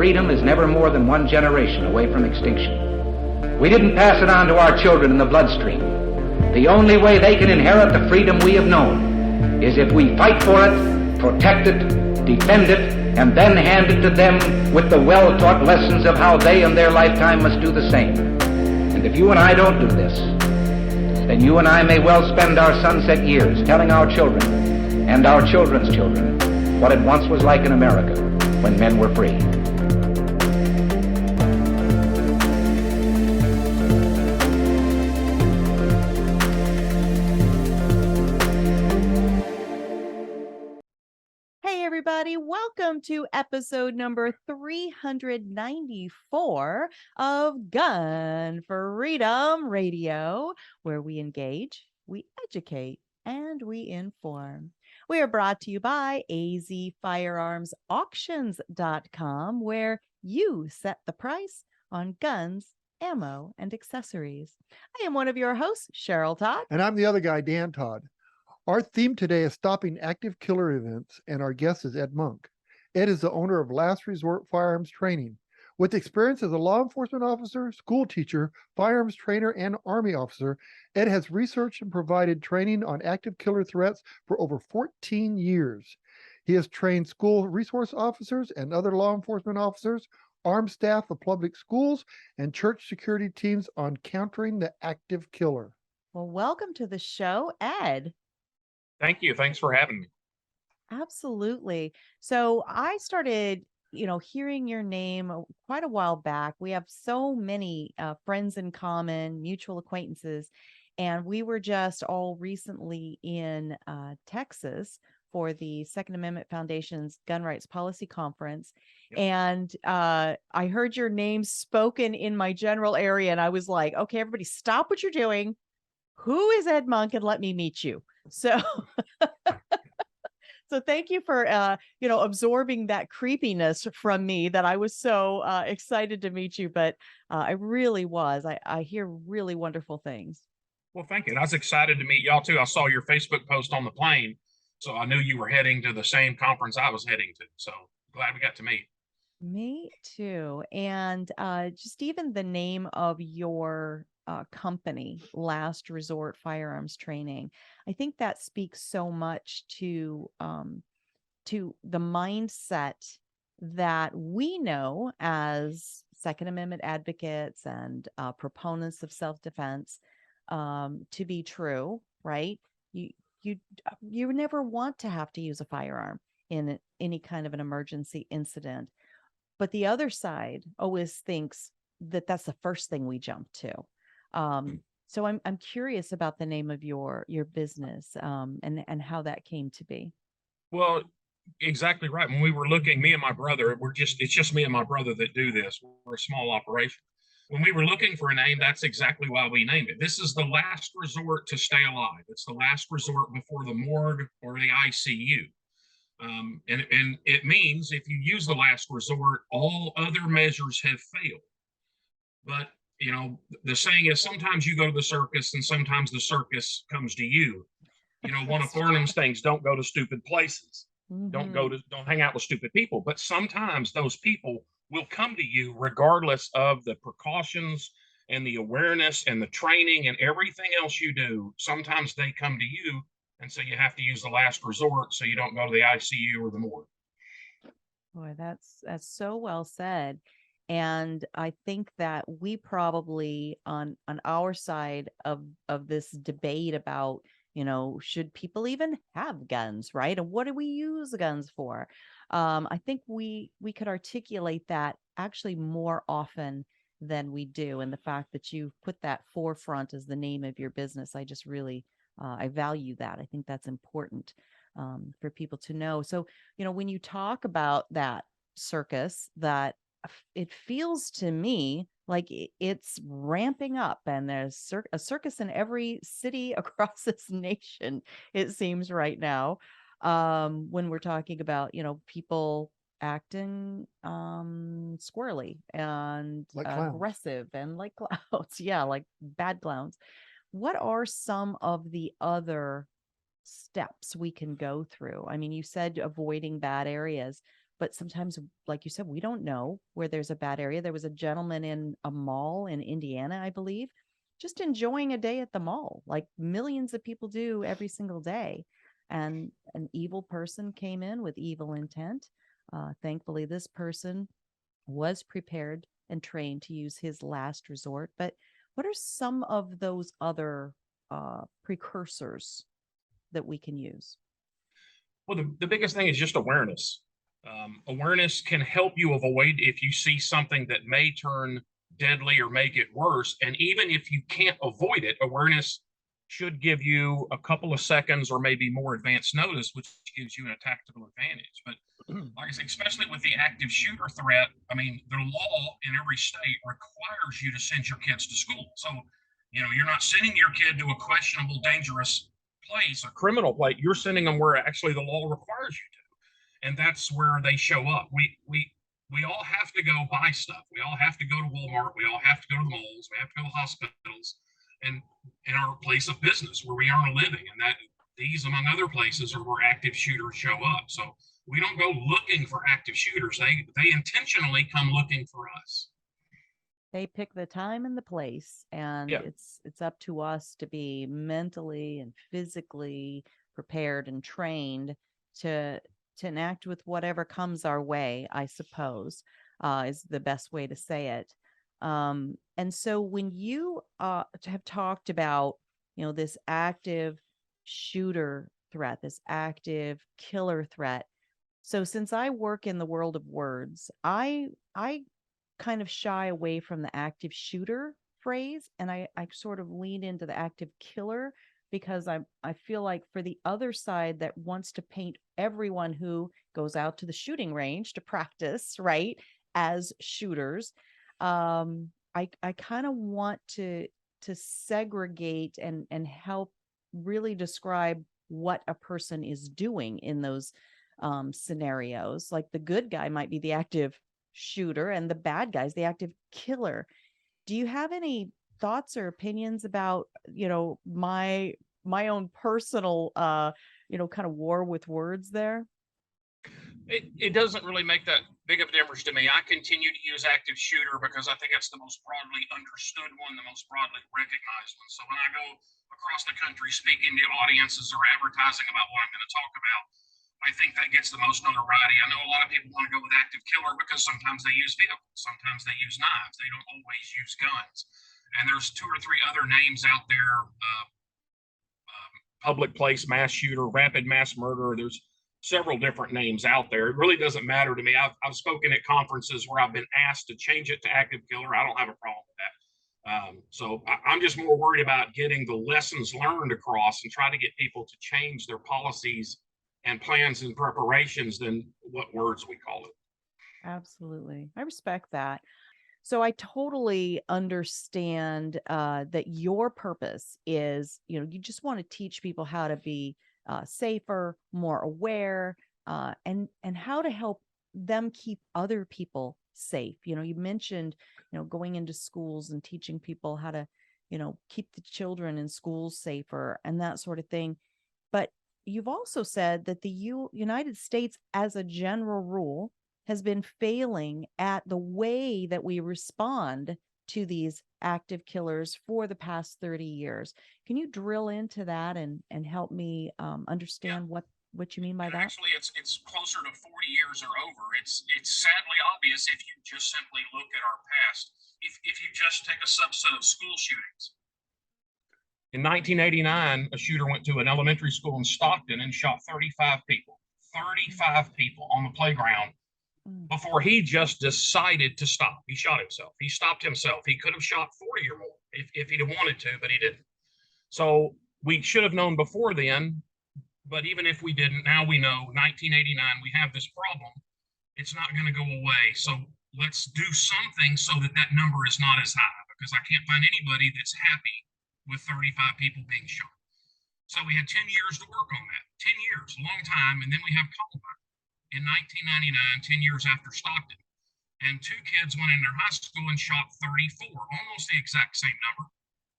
freedom is never more than one generation away from extinction. We didn't pass it on to our children in the bloodstream. The only way they can inherit the freedom we have known is if we fight for it, protect it, defend it, and then hand it to them with the well-taught lessons of how they in their lifetime must do the same. And if you and I don't do this, then you and I may well spend our sunset years telling our children and our children's children what it once was like in America when men were free. Hey everybody, welcome to episode number 394 of Gun Freedom Radio, where we engage, we educate, and we inform. We are brought to you by azfirearmsauctions.com, where you set the price on guns, ammo, and accessories. I am one of your hosts, Cheryl Todd. And I'm the other guy, Dan Todd. Our theme today is stopping active killer events, and our guest is Ed Monk. Ed is the owner of Last Resort Firearms Training. With experience as a law enforcement officer, school teacher, firearms trainer, and Army officer, Ed has researched and provided training on active killer threats for over 14 years. He has trained school resource officers and other law enforcement officers, armed staff of public schools, and church security teams on countering the active killer. Well, welcome to the show, Ed. Thank you. Thanks for having me. Absolutely. So I started, hearing your name quite a while back. We have so many friends in common, mutual acquaintances, and we were just all recently in Texas for the Second Amendment Foundation's Gun Rights Policy Conference. Yep. And I heard your name spoken in my general area, and I was like, okay, everybody stop what you're doing. Who is Ed Monk? And let me meet you. So, so thank you for, absorbing that creepiness from me that I was so excited to meet you. But I really was. I hear really wonderful things. Well, thank you. And I was excited to meet y'all too. I saw your Facebook post on the plane, so I knew you were heading to the same conference I was heading to. So glad we got to meet. Me too. And just even the name of your company, Last Resort Firearms Training, I think that speaks so much to the mindset that we know as Second Amendment advocates and proponents of self-defense to be true, right? You never want to have to use a firearm in any kind of an emergency incident, but the other side always thinks that that's the first thing we jump to. So I'm curious about the name of your business and how that came to be. Well, exactly right. When we were looking, me and my brother, it's just me and my brother that do this. We're a small operation. When we were looking for a name, that's exactly why we named it. This is the last resort to stay alive. It's the last resort before the morgue or the ICU. And it means if you use the last resort, all other measures have failed. But the saying is sometimes you go to the circus and sometimes the circus comes to you. One of Farnham's things, don't go to stupid places. Mm-hmm. Don't hang out with stupid people. But sometimes those people will come to you regardless of the precautions and the awareness and the training and everything else you do. Sometimes they come to you, and so you have to use the last resort so you don't go to the ICU or the morgue. Boy, that's so well said. And I think that we probably on our side of this debate about, should people even have guns, right? And what do we use guns for? I think we could articulate that actually more often than we do. And the fact that you've put that forefront as the name of your business, I just really, I value that. I think that's important for people to know. So, when you talk about that circus, that it feels to me like it's ramping up, and there's a circus in every city across this nation, it seems right now, when we're talking about, people acting squirrely and like aggressive and like clowns. Yeah, like bad clowns. What are some of the other steps we can go through? I mean, you said avoiding bad areas. but sometimes, like you said, we don't know where there's a bad area. There was a gentleman in a mall in Indiana, I believe, just enjoying a day at the mall, like millions of people do every single day. And an evil person came in with evil intent. Thankfully, this person was prepared and trained to use his last resort. But what are some of those other precursors that we can use? Well, the biggest thing is just awareness. Awareness can help you avoid if you see something that may turn deadly or make it worse. And even if you can't avoid it, awareness should give you a couple of seconds or maybe more advanced notice, which gives you a tactical advantage. But like I say, especially with the active shooter threat, I mean, the law in every state requires you to send your kids to school. So, you're not sending your kid to a questionable, dangerous place, a criminal place. You're sending them where actually the law requires you to. And that's where they show up. We all have to go buy stuff. We all have to go to Walmart. We all have to go to the malls. We have to go to hospitals and in our place of business where we earn a living. And that these, among other places, are where active shooters show up. So we don't go looking for active shooters. They intentionally come looking for us. They pick the time and the place, and it's up to us to be mentally and physically prepared and trained to enact with whatever comes our way, I suppose, is the best way to say it. And so when you have talked about, this active shooter threat, this active killer threat. So since I work in the world of words, I kind of shy away from the active shooter phrase, and I sort of lean into the active killer, because I feel like for the other side that wants to paint everyone who goes out to the shooting range to practice, right, as shooters, I kind of want to segregate and help really describe what a person is doing in those scenarios. Like the good guy might be the active shooter and the bad guy's the active killer. Do you have any thoughts or opinions about, my own personal, kind of war with words there? It doesn't really make that big of a difference to me. I continue to use active shooter because I think it's the most broadly understood one, the most broadly recognized one. So when I go across the country speaking to audiences or advertising about what I'm going to talk about, I think that gets the most notoriety. I know a lot of people want to go with active killer because sometimes they use vehicles, sometimes they use knives. They don't always use guns. And there's 2 or 3 other names out there, public place mass shooter, rapid mass murderer. There's several different names out there. It really doesn't matter to me. I've spoken at conferences where I've been asked to change it to active killer. I don't have a problem with that. So I'm just more worried about getting the lessons learned across and try to get people to change their policies and plans and preparations than what words we call it. Absolutely. I respect that. So I totally understand that your purpose is, you just want to teach people how to be safer, more aware, and how to help them keep other people safe. You mentioned, going into schools and teaching people how to, keep the children in schools safer and that sort of thing. But you've also said that the United States, as a general rule, has been failing at the way that we respond to these active killers for the past 30 years. Can you drill into that and help me understand what you mean by that? Actually, it's closer to 40 years or over. It's sadly obvious if you just simply look at our past. If you just take a subset of school shootings. In 1989, a shooter went to an elementary school in Stockton and shot 35 people. 35 people on the playground before he just decided to stop. He shot himself. He stopped himself. He could have shot 40 or more if he'd have wanted to, but he didn't. So we should have known before then, but even if we didn't, now we know 1989, we have this problem. It's not going to go away. So let's do something so that that number is not as high, because I can't find anybody that's happy with 35 people being shot. So we had 10 years to work on that. 10 years, a long time. And then we have Columbine in 1999, 10 years after Stockton. And 2 kids went in their high school and shot 34, almost the exact same number.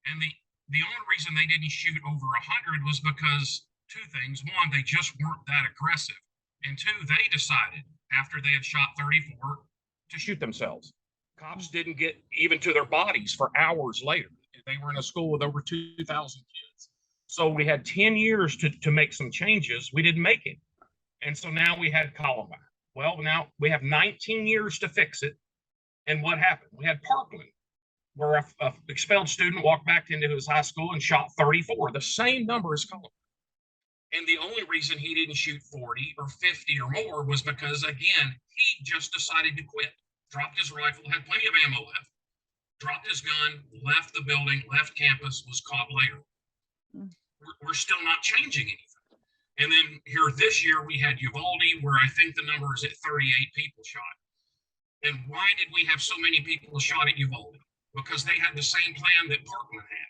And the only reason they didn't shoot over 100 was because 2 things. 1, they just weren't that aggressive. And 2, they decided after they had shot 34 to shoot themselves. Cops didn't get even to their bodies for hours later. They were in a school with over 2,000 kids. So we had 10 years to make some changes. We didn't make it. And so now we had Columbine. Well, now we have 19 years to fix it. And what happened? We had Parkland, where a expelled student walked back into his high school and shot 34, the same number as Columbine. And the only reason he didn't shoot 40 or 50 or more was because, again, he just decided to quit, dropped his rifle, had plenty of ammo left, dropped his gun, left the building, left campus, was caught later. We're still not changing anything. And then here this year, we had Uvalde, where I think the number is at 38 people shot. And why did we have so many people shot at Uvalde? Because they had the same plan that Parkland had.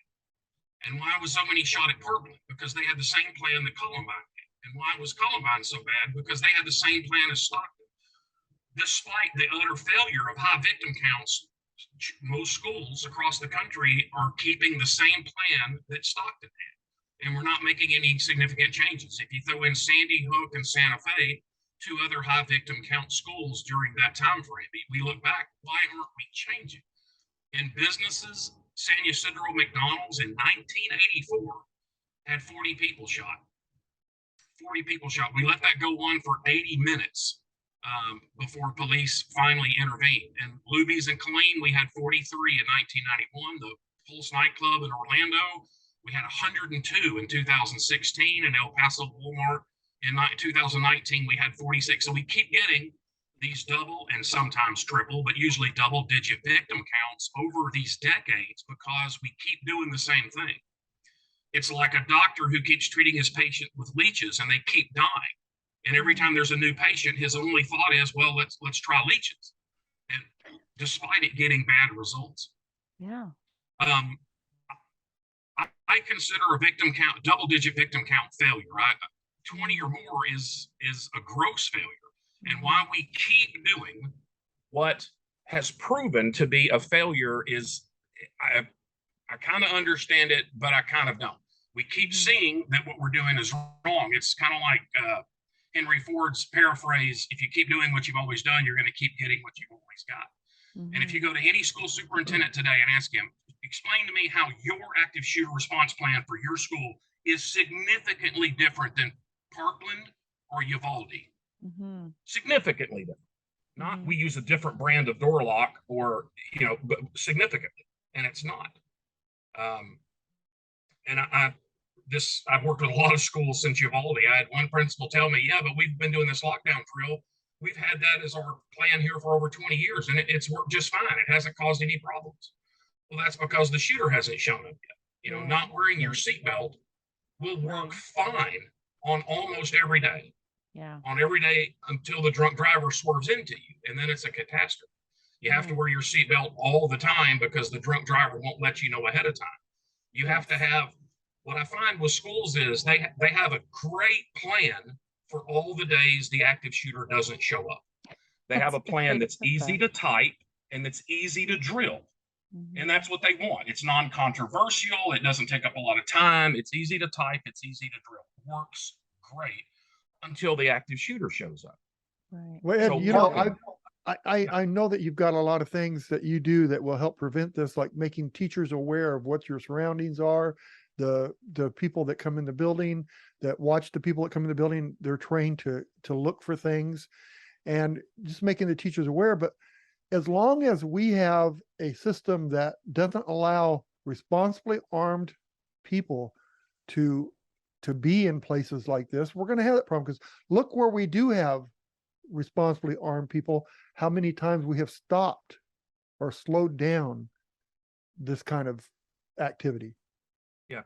And why was so many shot at Parkland? Because they had the same plan that Columbine had. And why was Columbine so bad? Because they had the same plan as Stockton. Despite the utter failure of high victim counts, most schools across the country are keeping the same plan that Stockton had. And we're not making any significant changes. If you throw in Sandy Hook and Santa Fe, two other high victim count schools during that time frame, we look back, why aren't we changing? In businesses, San Ysidro McDonald's in 1984 had 40 people shot. 40 people shot. We let that go on for 80 minutes before police finally intervened. And Luby's and Killeen, we had 43 in 1991. The Pulse nightclub in Orlando, we had 102 in 2016. And El Paso Walmart in 2019, we had 46. So we keep getting these double and sometimes triple, but usually double-digit victim counts over these decades because we keep doing the same thing. It's like a doctor who keeps treating his patient with leeches and they keep dying. And every time there's a new patient, his only thought is, well, let's try leeches. And despite it getting bad results. Yeah. I consider a victim count, double-digit victim count failure. 20 or more is a gross failure. And why we keep doing what has proven to be a failure is, I kind of understand it, but I kind of don't. We keep seeing that what we're doing is wrong. It's kind of like Henry Ford's paraphrase, if you keep doing what you've always done, you're going to keep getting what you've always got. And if you go to any school superintendent today and ask him, explain to me how your active shooter response plan for your school is significantly different than Parkland or Uvalde. Significantly different. Not we use a different brand of door lock or, but significantly, and it's not. And I've worked with a lot of schools since Uvalde. I had one principal tell me, yeah, but we've been doing this lockdown drill. We've had that as our plan here for over 20 years, and it's worked just fine. It hasn't caused any problems. Well, that's because the shooter hasn't shown up yet. Not wearing your seatbelt will work fine on almost every day. Yeah. On every day until the drunk driver swerves into you, and then it's a catastrophe. You have to wear your seatbelt all the time because the drunk driver won't let you know ahead of time. You have to have, what I find with schools is they have a great plan for all the days the active shooter doesn't show up. They have a plan that's easy to type and that's easy to drill. And that's what they want. It's non-controversial. It doesn't take up a lot of time. It's easy to type. It's easy to drill. Works great until the active shooter shows up. Right. Well, Ed, So I know that you've got a lot of things that you do that will help prevent this, like making teachers aware of what your surroundings are, the people that come in the building, that watch the people that come in the building. They're trained to look for things, and just making the teachers aware. But as long as we have a system that doesn't allow responsibly armed people to be in places like this, we're going to have that problem. Because look where we do have responsibly armed people, how many times we have stopped or slowed down this kind of activity. Yeah.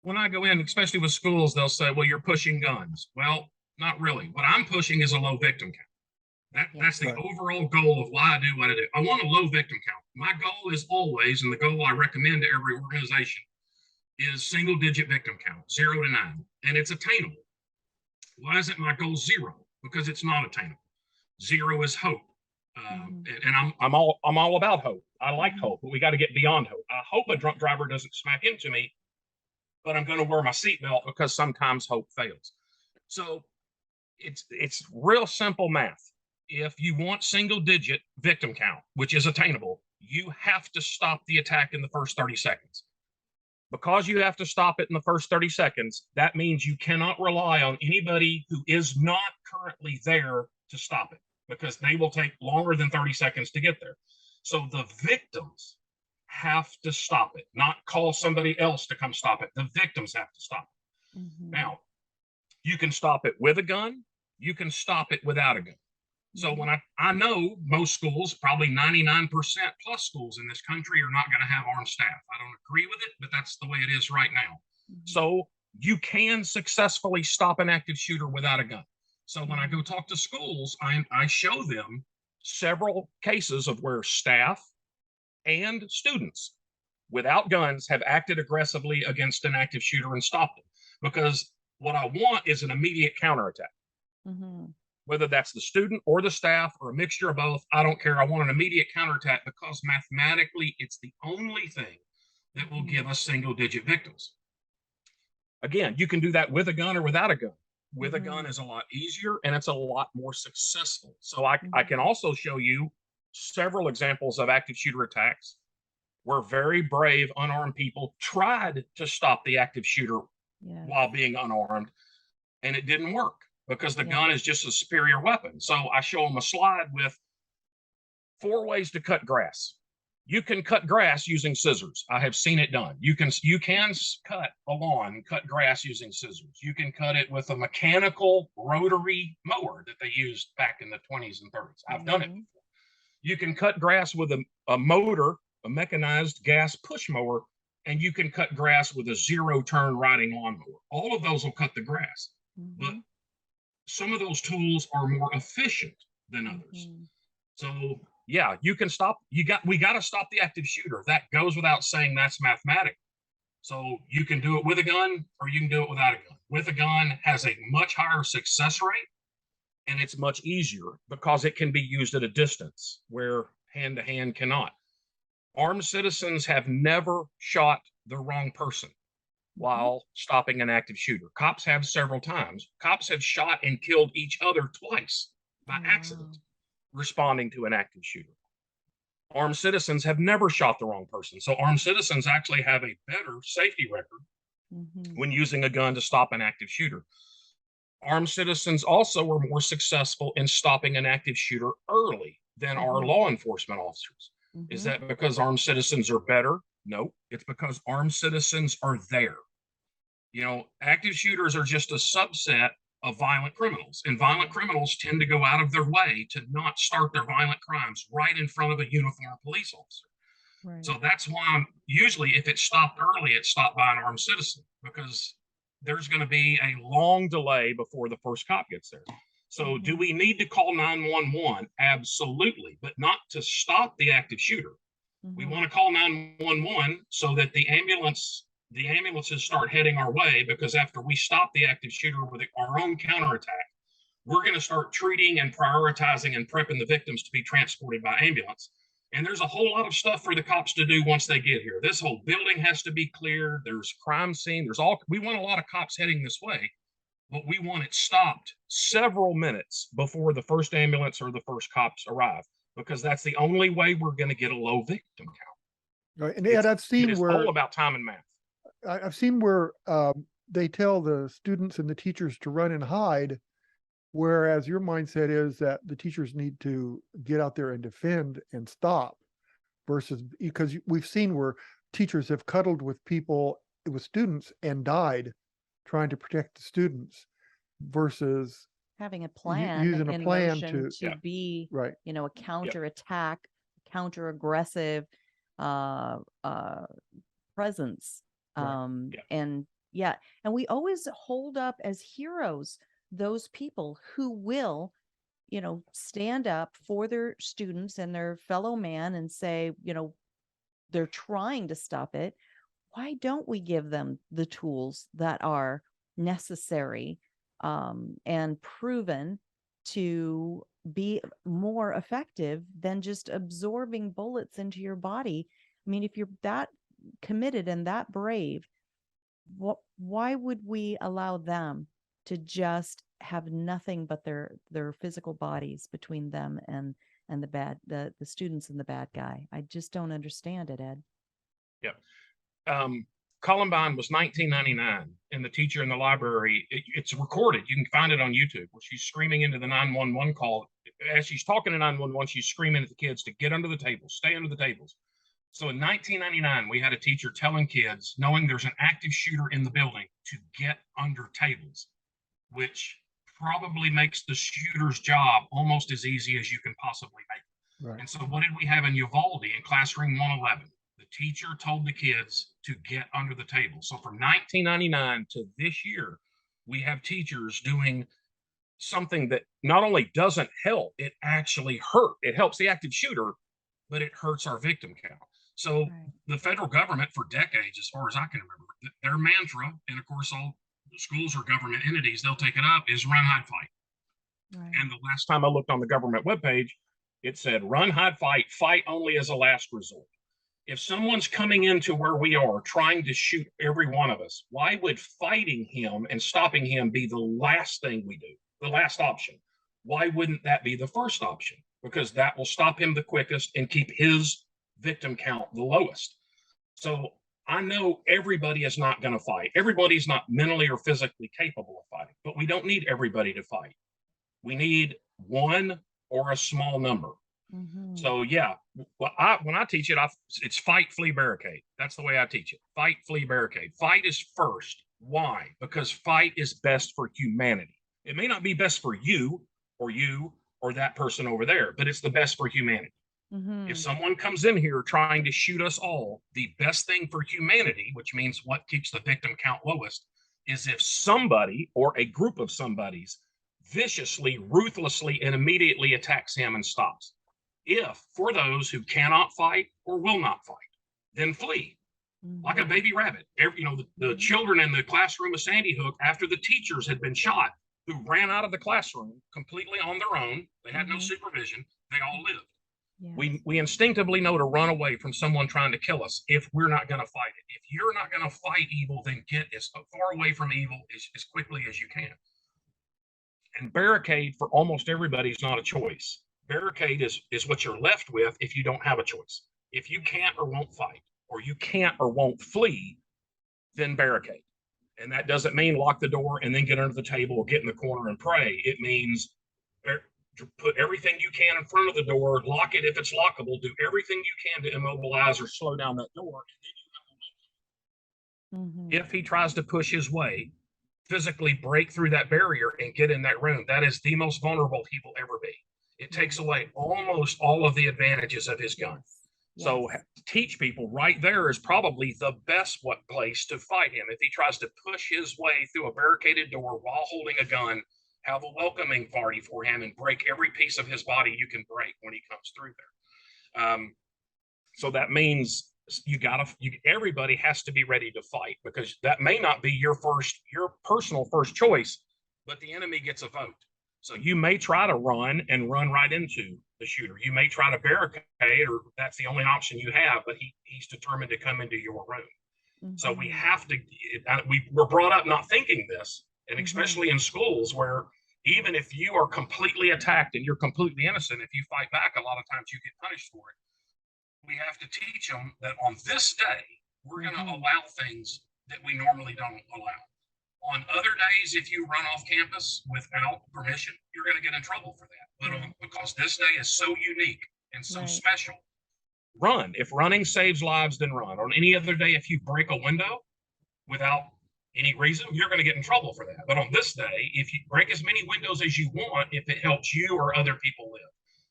When I go in, especially with schools, they'll say, well, you're pushing guns. Well, not really. What I'm pushing is a low victim count. That's the overall goal of why I do what I do. I want a low victim count. My goal is always, and the goal I recommend to every organization, is single digit victim count, 0 to 9. And it's attainable. Why isn't my goal 0? Because it's not attainable. 0 is hope. And I'm all about hope. I like hope, but we got to get beyond hope. I hope a drunk driver doesn't smack into me, but I'm going to wear my seatbelt because sometimes hope fails. So it's real simple math. if you want single digit victim count, which is attainable, you have to stop the attack in the first 30 seconds. Because you have to stop it in the first 30 seconds, that means you cannot rely on anybody who is not currently there to stop it, because they will take longer than 30 seconds to get there. So the victims have to stop it, not call somebody else to come stop it. The victims have to stop it. Mm-hmm. Now, you can stop it with a gun, you can stop it without a gun. So when I know most schools, probably 99% plus schools in this country, are not going to have armed staff. I don't agree with it, but that's the way it is right now. So you can successfully stop an active shooter without a gun. So when I go talk to schools, I show them several cases of where staff and students without guns have acted aggressively against an active shooter and stopped it. Because what I want is an immediate counterattack. Mm-hmm. Whether that's the student or the staff or a mixture of both, I don't care. I want an immediate counterattack because mathematically, it's the only thing that will give us single digit victims. Again, you can do that with a gun or without a gun. With a gun is a lot easier and it's a lot more successful. So I can also show you several examples of active shooter attacks where very brave, unarmed people tried to stop the active shooter while being unarmed, and it didn't work. Because the gun is just a superior weapon. So I show them a slide with 4 ways to cut grass. You can cut grass using scissors. I have seen it done. You can cut a lawn, cut grass using scissors. You can cut it with a mechanical rotary mower that they used back in the 20s and 30s. I've done it before. You can cut grass with a motor, a mechanized gas push mower, and you can cut grass with a 0-turn riding lawnmower. All of those will cut the grass. But some of those tools are more efficient than others. So yeah, you can stop. We got to stop the active shooter. That goes without saying. That's mathematical. So you can do it with a gun or you can do it without a gun. With a gun has a much higher success rate, and it's much easier because it can be used at a distance where hand to hand cannot. Armed citizens have never shot the wrong person while stopping an active shooter. Cops have several times. Cops have shot and killed each other twice by accident responding to an active shooter. Armed citizens have never shot the wrong person. So armed citizens actually have a better safety record when using a gun to stop an active shooter. Armed citizens also were more successful in stopping an active shooter early than our law enforcement officers. Is that because armed citizens are better? No, it's because armed citizens are there. You know, active shooters are just a subset of violent criminals, and violent criminals tend to go out of their way to not start their violent crimes right in front of a uniformed police officer. Right. So that's why usually if it's stopped early, it's stopped by an armed citizen, because there's going to be a long delay before the first cop gets there. So do we need to call 911? Absolutely, but not to stop the active shooter. We want to call 911 so that the ambulances start heading our way, because after we stop the active shooter with our own counterattack, we're going to start treating and prioritizing and prepping the victims to be transported by ambulance. And there's a whole lot of stuff for the cops to do once they get here. This whole building has to be cleared. There's crime scene. We want a lot of cops heading this way, but we want it stopped several minutes before the first ambulance or the first cops arrive, because that's the only way we're going to get a low victim count. Right. And Ed, I've seen it's all about time and math. I've seen where they tell the students and the teachers to run and hide, whereas your mindset is that the teachers need to get out there and defend and stop, versus, because we've seen where teachers have cuddled with students and died trying to protect the students, versus having a plan, using a plan to be, right, a counterattack, counter-aggressive presence. And we always hold up as heroes those people who will, stand up for their students and their fellow man and say, they're trying to stop it. Why don't we give them the tools that are necessary and proven to be more effective than just absorbing bullets into your body? I mean, if you're that committed and that brave, why would we allow them to just have nothing but their physical bodies between them and the students and the bad guy. I just don't understand it, Ed. Yep. Columbine was 1999, and the teacher in the library, it's recorded. You can find it on YouTube, where she's screaming into the 911 call. As she's talking to 911, she's screaming at the kids to get under the tables, stay under the tables. So in 1999, we had a teacher telling kids, knowing there's an active shooter in the building, to get under tables, which probably makes the shooter's job almost as easy as you can possibly make it. Right. And so what did we have in Uvalde in classroom 111? The teacher told the kids to get under the table. So from 1999 to this year, we have teachers doing something that not only doesn't help, it actually hurt. It helps the active shooter, but it hurts our victim count. So Right. the federal government for decades, as far as I can remember, their mantra, and of course all schools or government entities, they'll take it up, is run, hide, fight. Right. And the last time I looked on the government webpage, it said run, hide, fight, fight only as a last resort. If someone's coming into where we are trying to shoot every one of us, why would fighting him and stopping him be the last thing we do, the last option? Why wouldn't that be the first option? Because that will stop him the quickest and keep his victim count the lowest. So I know everybody is not going to fight. Everybody's not mentally or physically capable of fighting, but we don't need everybody to fight. We need one or a small number. Mm-hmm. So yeah, when I teach it, it's fight, flee, barricade. That's the way I teach it. Fight, flee, barricade. Fight is first. Why? Because fight is best for humanity. It may not be best for you or that person over there, but it's the best for humanity. Mm-hmm. If someone comes in here trying to shoot us all, the best thing for humanity, which means what keeps the victim count lowest, is if somebody or a group of somebodies viciously, ruthlessly, and immediately attacks him and stops. If, for those who cannot fight or will not fight, then flee, like a baby rabbit. The children in the classroom of Sandy Hook, after the teachers had been shot, who ran out of the classroom completely on their own, they had no supervision, they all lived. Yes. We instinctively know to run away from someone trying to kill us if we're not going to fight it. If you're not going to fight evil, then get as far away from evil as quickly as you can. And barricade for almost everybody is not a choice. Barricade is what you're left with if you don't have a choice. If you can't or won't fight, or you can't or won't flee, then barricade. And that doesn't mean lock the door and then get under the table or get in the corner and pray. It means put everything you can in front of the door, lock it if it's lockable, do everything you can to immobilize or slow down that door. Mm-hmm. If he tries to push his way, physically break through that barrier and get in that room, that is the most vulnerable he will ever be. It takes away almost all of the advantages of his gun. Yes. So teach people right there is probably the best place to fight him. If he tries to push his way through a barricaded door while holding a gun, have a welcoming party for him and break every piece of his body you can break when he comes through there. So that means everybody has to be ready to fight, because that may not be your personal first choice, but the enemy gets a vote. So you may try to run right into the shooter. You may try to barricade, or that's the only option you have, but he's determined to come into your room. Mm-hmm. So we have to, we're brought up not thinking this, and especially in schools where even if you are completely attacked and you're completely innocent, if you fight back, a lot of times you get punished for it. We have to teach them that on this day, we're going to allow things that we normally don't allow. On other days, if you run off campus without permission, you're going to get in trouble for that. But because this day is so unique and so special, run. If running saves lives, then run. On any other day, if you break a window without any reason, you're going to get in trouble for that. But on this day, if you break as many windows as you want, if it helps you or other people live.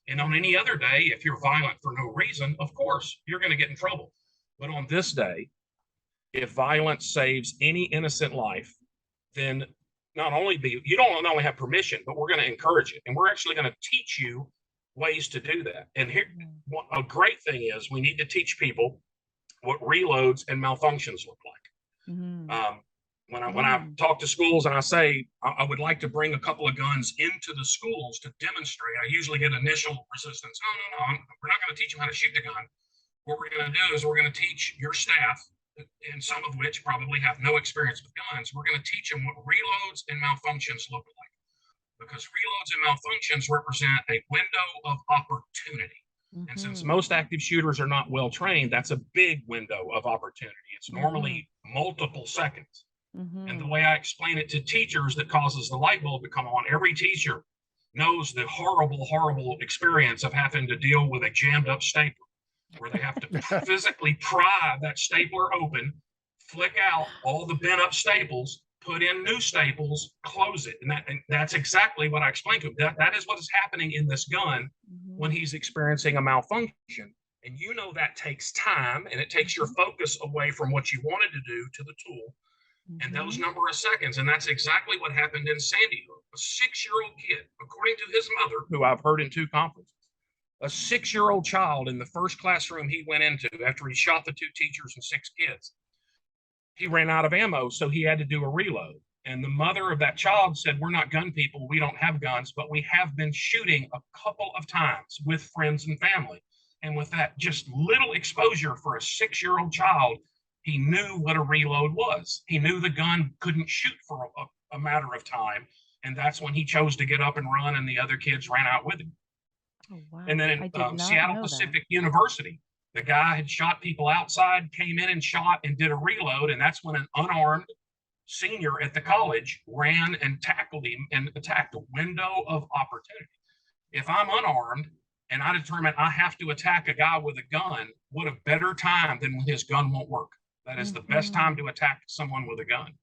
And on any other day, if you're violent for no reason, of course, you're going to get in trouble. But on this day, if violence saves any innocent life, then you don't only have permission, but we're going to encourage it. And we're actually going to teach you ways to do that. And here, a great thing is we need to teach people what reloads and malfunctions look like. Mm-hmm. When I talk to schools and I say, I would like to bring a couple of guns into the schools to demonstrate, I usually get initial resistance. No, we're not going to teach them how to shoot the gun. What we're going to do is we're going to teach your staff, and some of which probably have no experience with guns, we're going to teach them what reloads and malfunctions look like. because reloads and malfunctions represent a window of opportunity. And since most active shooters are not well trained, that's a big window of opportunity. It's normally multiple seconds. And the way I explain it to teachers that causes the light bulb to come on, every teacher knows the horrible, horrible experience of having to deal with a jammed up stapler, where they have to physically pry that stapler open, flick out all the bent up staples, put in new staples, close it. And that's exactly what I explained to him. That is what is happening in this gun when he's experiencing a malfunction. And you know that takes time, and it takes your focus away from what you wanted to do to the tool and those number of seconds. And that's exactly what happened in Sandy Hook. A 6-year-old kid, according to his mother, who I've heard in 2 conferences, a 6-year-old child in the first classroom he went into after he shot the 2 teachers and 6 kids. He ran out of ammo, so he had to do a reload. And the mother of that child said, "We're not gun people. We don't have guns, but we have been shooting a couple of times with friends and family." And with that just little exposure for a 6-year-old child, he knew what a reload was. He knew the gun couldn't shoot for a matter of time. And that's when he chose to get up and run, and the other kids ran out with him. Oh, wow. And then in Seattle Pacific University, the guy had shot people outside, came in and shot and did a reload. And that's when an unarmed senior at the college ran and tackled him and attacked a window of opportunity. If I'm unarmed and I determine I have to attack a guy with a gun, what a better time than when his gun won't work. That is the best time to attack someone with a gun.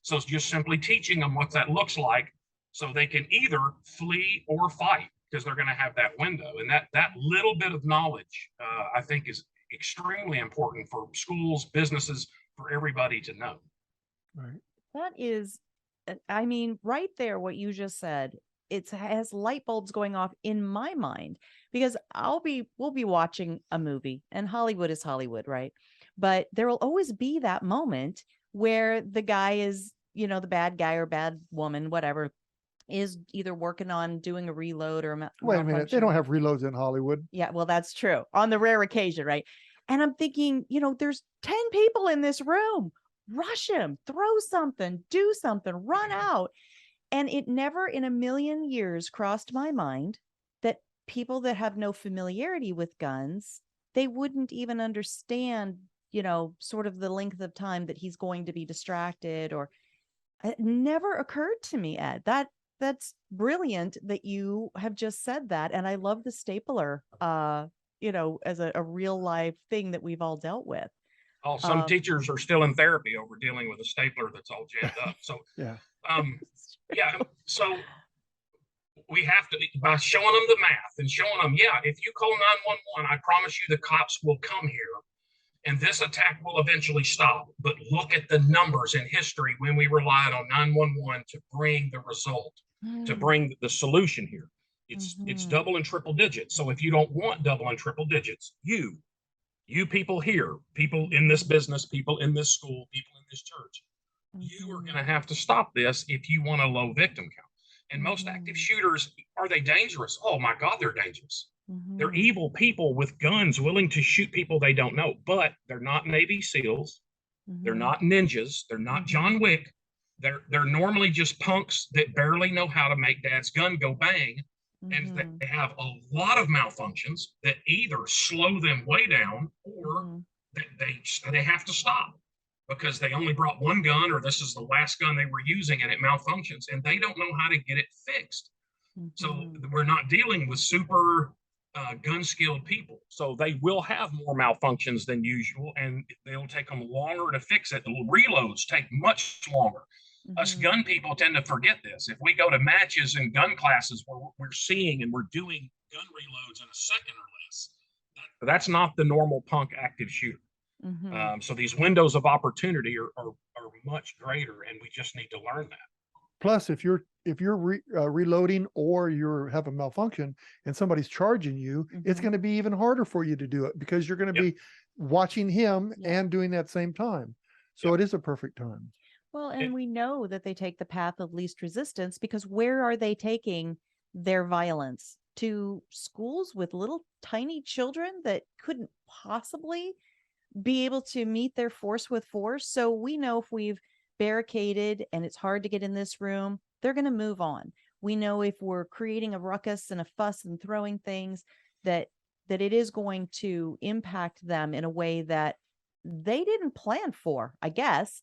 So it's just simply teaching them what that looks like so they can either flee or fight, because they're going to have that window. And that little bit of knowledge, I think, is extremely important for schools, businesses, for everybody to know. Right. That is, I mean, right there, what you just said, it has light bulbs going off in my mind, because we'll be watching a movie, and Hollywood is Hollywood, right? But there will always be that moment where the guy is, the bad guy or bad woman, whatever, is either working on doing a reload or wait a minute, they don't have reloads in Hollywood. Yeah, well, that's true. On the rare occasion, right? And I'm thinking, there's 10 people in this room. Rush him, throw something, do something, run out. And it never in a million years crossed my mind that people that have no familiarity with guns, they wouldn't even understand, sort of the length of time that he's going to be distracted. Or it never occurred to me, Ed. That's brilliant that you have just said that. And I love the stapler, as a real life thing that we've all dealt with. Oh, some teachers are still in therapy over dealing with a stapler that's all jammed up. So, so we have to, by showing them the math and showing them, if you call 911, I promise you the cops will come here and this attack will eventually stop. But look at the numbers in history when we relied on 911 to bring the result, to bring the solution here. It's double and triple digits. So if you don't want double and triple digits, you people here, people in this business, people in this school, people in this church, you are going to have to stop this if you want a low victim count. And most active shooters, are they dangerous? Oh my God, they're dangerous. They're evil people with guns willing to shoot people they don't know, but they're not Navy SEALs. They're not ninjas. They're not John Wick. They're normally just punks that barely know how to make dad's gun go bang. And they have a lot of malfunctions that either slow them way down or they have to stop because they only brought one gun, or this is the last gun they were using and it malfunctions, and they don't know how to get it fixed. So we're not dealing with super gun skilled people. So they will have more malfunctions than usual, and they'll take them longer to fix it. The reloads take much longer. Us gun people tend to forget this. If we go to matches and gun classes where we're seeing and we're doing gun reloads in a second or less, that's not the normal punk active shooter. So these windows of opportunity are much greater, and we just need to learn that. Plus, if you're reloading or you have a malfunction and somebody's charging you, it's going to be even harder for you to do it because you're going to be watching him and doing that same time. So it is a perfect time. Well, and we know that they take the path of least resistance, because where are they taking their violence? To schools with little tiny children that couldn't possibly be able to meet their force with force. So we know if we've barricaded and it's hard to get in this room, they're going to move on. We know if we're creating a ruckus and a fuss and throwing things, that it is going to impact them in a way that they didn't plan for, I guess,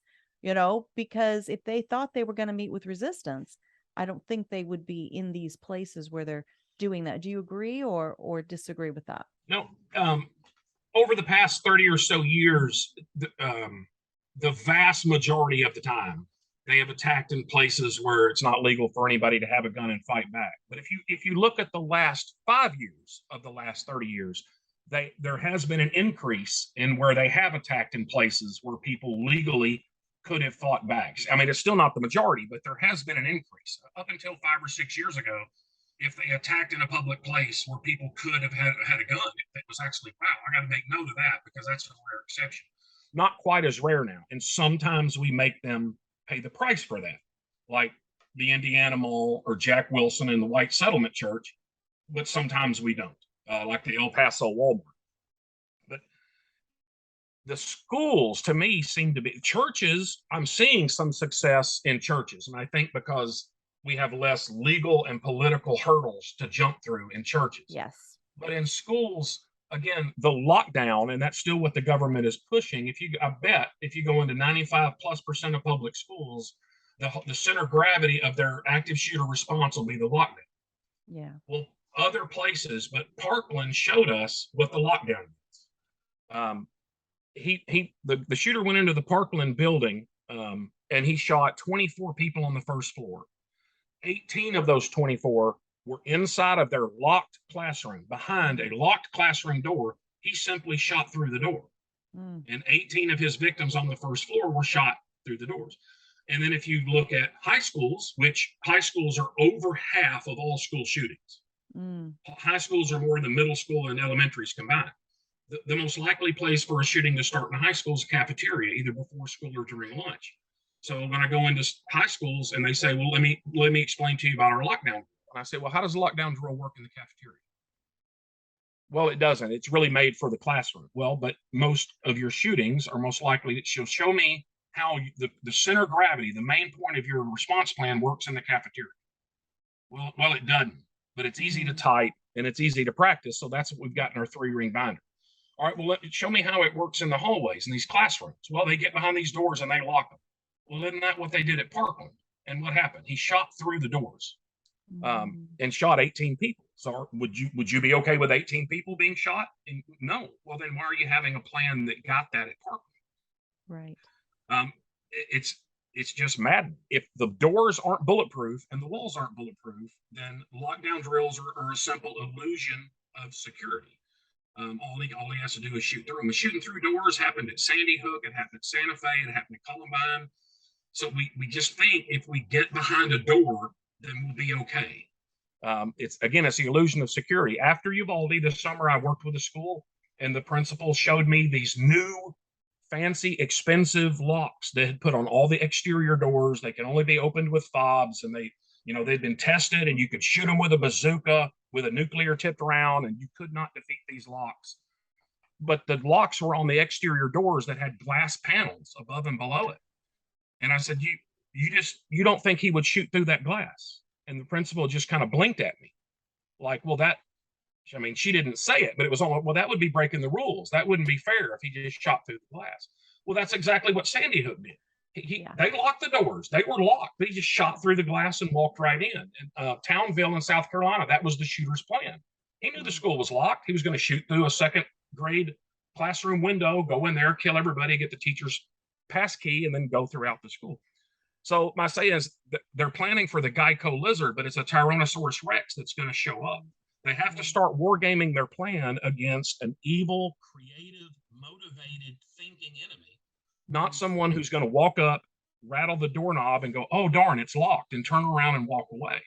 because if they thought they were going to meet with resistance, I don't think they would be in these places where they're doing that. Do you agree or disagree with that? No. Over the past 30 or so years, the vast majority of the time, they have attacked in places where it's not legal for anybody to have a gun and fight back. But if you look at the last 5 years of the last 30 years, there has been an increase in where they have attacked in places where people legally could have fought back. I mean, it's still not the majority, but there has been an increase. Up until 5 or 6 years ago, if they attacked in a public place where people could have had a gun, it was actually, wow, I got to make note of that because that's a rare exception. Not quite as rare now. And sometimes we make them pay the price for that, like the Indiana Mall or Jack Wilson and the White Settlement Church, but sometimes we don't, like the El Paso Walmart. But the schools, to me, seem to be churches. I'm seeing some success in churches, and I think because we have less legal and political hurdles to jump through in churches. Yes. But in schools, again, the lockdown, and that's still what the government is pushing. I bet if you go into 95+% of public schools, the center of gravity of their active shooter response will be the lockdown. Yeah. Well, other places, but Parkland showed us what the lockdown is. The shooter went into the Parkland building, and he shot 24 people on the first floor. 18 of those 24 were inside of their locked classroom, behind a locked classroom door. He simply shot through the door. And 18 of his victims on the first floor were shot through the doors. And then if you look at high schools, which high schools are over half of all school shootings. High schools are more than middle school and elementaries combined. The most likely place for a shooting to start in a high school is a cafeteria, either before school or during lunch. So when I go into high schools and they say, well, let me explain to you about our lockdown. And I say, well, how does the lockdown drill work in the cafeteria? Well, it doesn't. It's really made for the classroom. Well, but most of your shootings are most likely, she'll show me how the center of gravity, the main point of your response plan works in the cafeteria. Well, it doesn't, but it's easy to type and it's easy to practice. So that's what we've got in our 3-ring binder. All right, well, show me how it works in the hallways, in these classrooms. Well, they get behind these doors and they lock them. Well, isn't that what they did at Parkland? And what happened? He shot through the doors and shot 18 people. So would you be okay with 18 people being shot? And no. Well, then why are you having a plan that got that at Parkland? Right. It's just maddening. If the doors aren't bulletproof and the walls aren't bulletproof, then lockdown drills are a simple illusion of security. All he has to do is shoot through them. Shooting through doors happened at Sandy Hook. It happened at Santa Fe. It happened at Columbine. So we just think if we get behind a door, then we'll be okay. It's the illusion of security. After Uvalde this summer, I worked with a school, and the principal showed me these new, fancy, expensive locks they had put on all the exterior doors. They can only be opened with fobs, and they'd been tested, and you could shoot them with a bazooka with a nuclear tipped round, and you could not defeat these locks. But the locks were on the exterior doors that had glass panels above and below it. And I said, you don't think he would shoot through that glass? And the principal just kind of blinked at me like, well, she didn't say it, but it was on, well, that would be breaking the rules. That wouldn't be fair if he just shot through the glass. Well, that's exactly what Sandy Hook did. They locked the doors. They were locked, but he just shot through the glass and walked right in. And Townville in South Carolina, that was the shooter's plan. He knew the school was locked. He was going to shoot through a second grade classroom window, go in there, kill everybody, get the teacher's pass key, and then go throughout the school. So my say is that they're planning for the Geico lizard, but it's a Tyrannosaurus Rex that's going to show up. They have to start wargaming their plan against an evil, creative, motivated, thinking enemy, not someone who's going to walk up, rattle the doorknob, and go, oh, darn, it's locked, and turn around and walk away.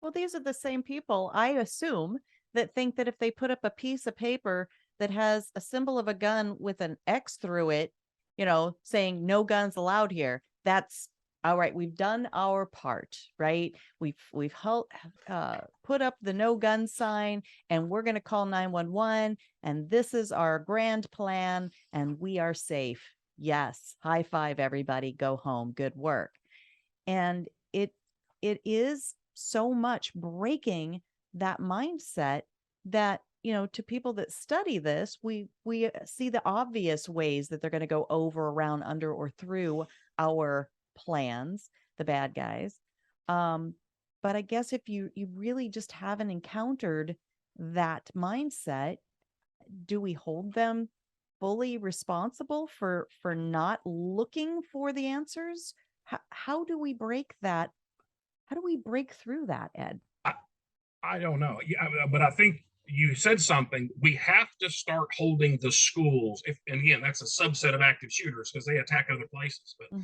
Well, these are the same people, I assume, that think that if they put up a piece of paper that has a symbol of a gun with an X through it, saying no guns allowed here, that's all right. We've done our part, right? We've put up the no gun sign, and we're going to call 911, and this is our grand plan, and we are safe. Yes. High five, everybody. Go home. Good work. And it is so much breaking that mindset that, to people that study this, we see the obvious ways that they're going to go over, around, under, or through our plans, the bad guys. But I guess if you really just haven't encountered that mindset, do we hold them fully responsible for not looking for the answers? How do we break that? How do we break through that, Ed? I don't know. Yeah, but I think you said something. We have to start holding the schools. And again, that's a subset of active shooters because they attack other places. But